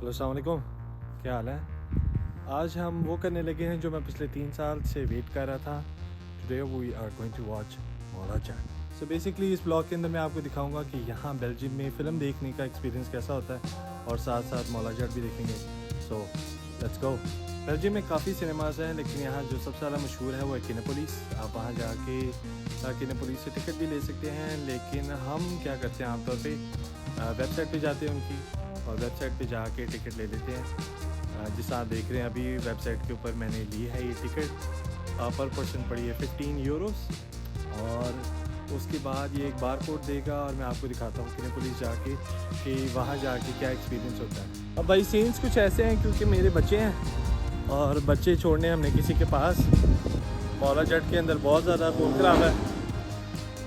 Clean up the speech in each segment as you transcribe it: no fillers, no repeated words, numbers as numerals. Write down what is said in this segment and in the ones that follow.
Hello अस्सलाम वालेकुम, क्या हाल है। आज हम वो करने लगे हैं जो मैं पिछले 3 साल से वेट कर रहा था। Today we are going to watch Maula Jatt. So basically इस ब्लॉग के अंदर मैं आपको दिखाऊंगा कि यहाँ बेल्जियम में फ़िल्म देखने का एक्सपीरियंस कैसा होता है और साथ साथ मौला जट भी देखेंगे। So let's go. बेल्जियम में काफ़ी सिनेमाज़ हैं, लेकिन यहाँ जो सबसे ज़्यादा मशहूर है वो है किनेपोलिस। आप वहाँ जाके किनेपोलिस से टिकट भी ले सकते हैं, लेकिन हम क्या करते हैं आमतौर पर वेबसाइट पर जाते हैं उनकी, और वेबसाइट पे जाके टिकट ले लेते हैं। जिस आप देख रहे हैं अभी वेबसाइट के ऊपर मैंने ली है ये टिकट, पर पर्सन पड़ी है 15 यूरोस। और उसके बाद ये एक बार कोड देगा और मैं आपको दिखाता हूँ किनेपोलिस जाके कि वहाँ जाके क्या एक्सपीरियंस होता है। अब भाई सीन्स कुछ ऐसे हैं क्योंकि मेरे बच्चे हैं और बच्चे छोड़ने हमने किसी के पास। मौला जट के अंदर बहुत ज़्यादा खून खराब है,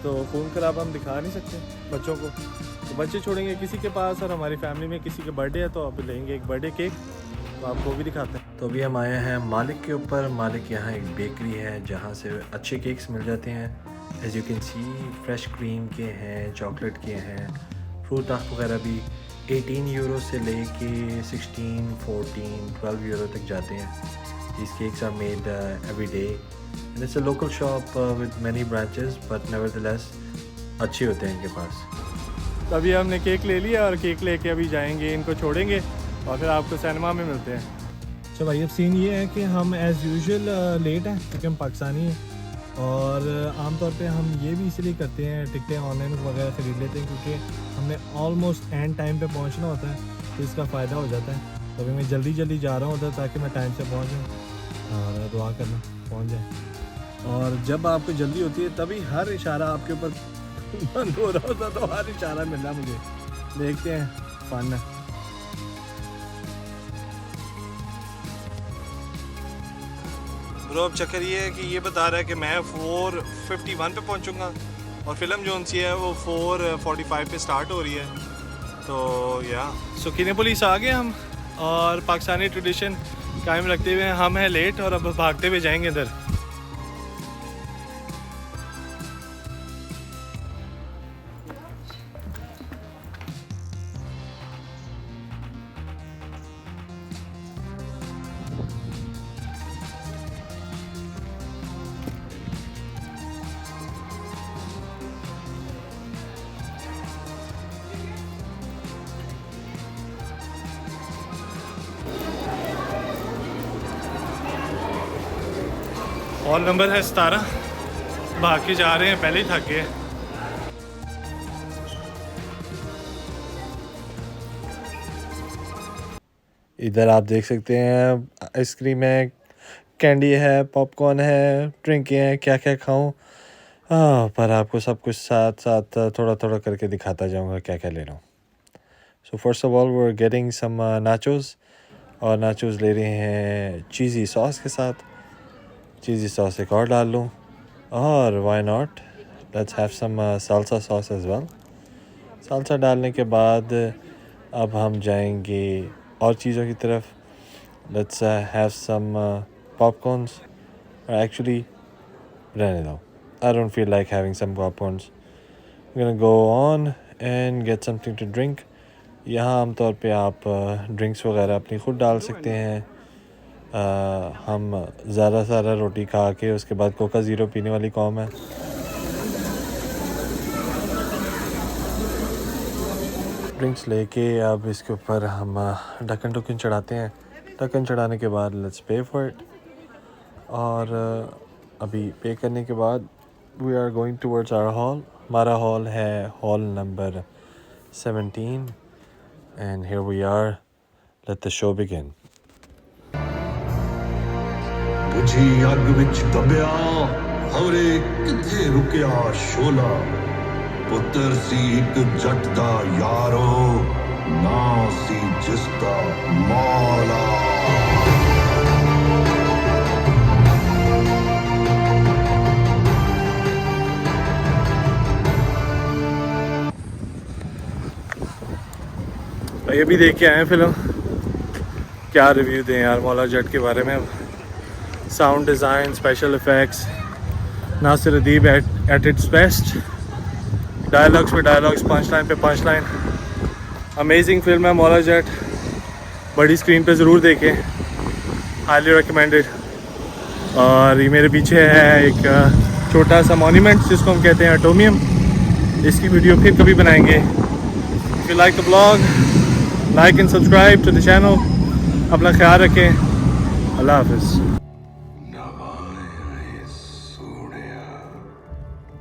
तो खून खराब हम दिखा नहीं सकते बच्चों को, तो बच्चे छोड़ेंगे किसी के पास। और हमारी फैमिली में किसी के बर्थडे है तो अब लेंगे एक बर्थडे केक, तो आपको भी दिखाते हैं। तो अभी हम आए हैं मालिक के ऊपर। मालिक यहाँ एक बेकरी है जहाँ से अच्छे केक्स मिल जाते हैं। As you can see fresh cream के हैं, चॉकलेट के हैं, फ्रूट वगैरह भी 18 यूरो से लेके 16, 14, 12 यूरो तक जाते हैं। These cakes are made every day and it's a local shop with many branches, but nevertheless अच्छे होते हैं इनके पास। तभी हमने केक ले लिया और केक लेके अभी जाएंगे, इनको छोड़ेंगे और फिर आपको सिनेमा में मिलते हैं। तो भाई अब सीन ये है कि हम एज़ यूजुअल लेट हैं क्योंकि हम पाकिस्तानी हैं, और आमतौर पे हम ये भी इसलिए करते हैं, टिकटें ऑनलाइन वगैरह ख़रीद लेते हैं क्योंकि हमने ऑलमोस्ट एंड टाइम पे पहुंचना होता है, तो इसका फ़ायदा हो जाता है। तो अभी मैं जल्दी जा रहा हूँ उधर ताकि मैं टाइम से पहुँच जाऊँ और दुआ करना पहुँच जाए। और जब आपको जल्दी होती है तभी हर इशारा आपके ऊपर बंद हो रहा होता, तो हर इशारा मिल रहा मुझे। देखते हैं फन है। ब्रो अब चक्कर ये है कि ये बता रहा है कि मैं 4:51 पे पहुंचूंगा और फिल्म जो सी है वो 4:45 पे स्टार्ट हो रही है। तो या सो किनेपोलिस आ गए हम, और पाकिस्तानी ट्रेडिशन कायम रखते हुए हम हैं लेट और अब भागते हुए जाएंगे इधर। हॉल नंबर है 17। भाग के जा रहे हैं, पहले ही थक गए। इधर आप देख सकते हैं आइसक्रीम है, कैंडी है, पॉपकॉर्न है, ड्रिंक है, क्या क्या खाऊं। पर आपको सब कुछ साथ साथ थोड़ा थोड़ा करके दिखाता जाऊंगा क्या क्या ले रहा हूँ। So first of all we are getting some nachos, और नाचोस ले रहे हैं चीज़ी सॉस के साथ। चीज़ी सॉस एक और डाल लूँ, और why not let's have some salsa sauce as well. Salsa डालने के बाद अब हम जाएंगे और चीज़ों की तरफ। Let's have some popcorns. Actually रहने दो, I don't feel like having some popcorns. We gonna go on and get something to drink. यहाँ आमतौर पे आप ड्रिंक्स वगैरह अपनी खुद डाल सकते हैं। हम ज़्यादा सारा रोटी खा के उसके बाद कोका ज़ीरो पीने वाली कौम है। ड्रिंक्स लेके अब इसके ऊपर हम ढक्कन टुक्कन चढ़ाते हैं। ढक्कन चढ़ाने के बाद लेट्स पे फॉर इट। और अभी पे करने के बाद we are going towards our hall. हमारा हॉल है hall number 17 and here we are, let the show begin. बुझी अग विच दबिया हवरे किथे रुकिया शोला। पुत्र सी एक जट दा यारो, ना सी जिसदा मौला। ये भी देख के आए हैं फिल्म, क्या रिव्यू दें यार मौला जट के बारे में। अब sound design, special effects, Nasir Adeeb at its best. Dialogues पे डायलॉग्स, पंच लाइन पे पंच लाइन। अमेजिंग फिल्म है मौला जट, बड़ी स्क्रीन पे ज़रूर देखें, हाईली रिकमेंडेड। और ये मेरे पीछे है एक छोटा सा मॉन्यूमेंट जिसको हम कहते हैं एटोमियम। इसकी वीडियो फिर कभी बनाएंगे। If you like the blog, like and subscribe to the channel. अपना ख्याल रखें। अल्लाह हाफिज़।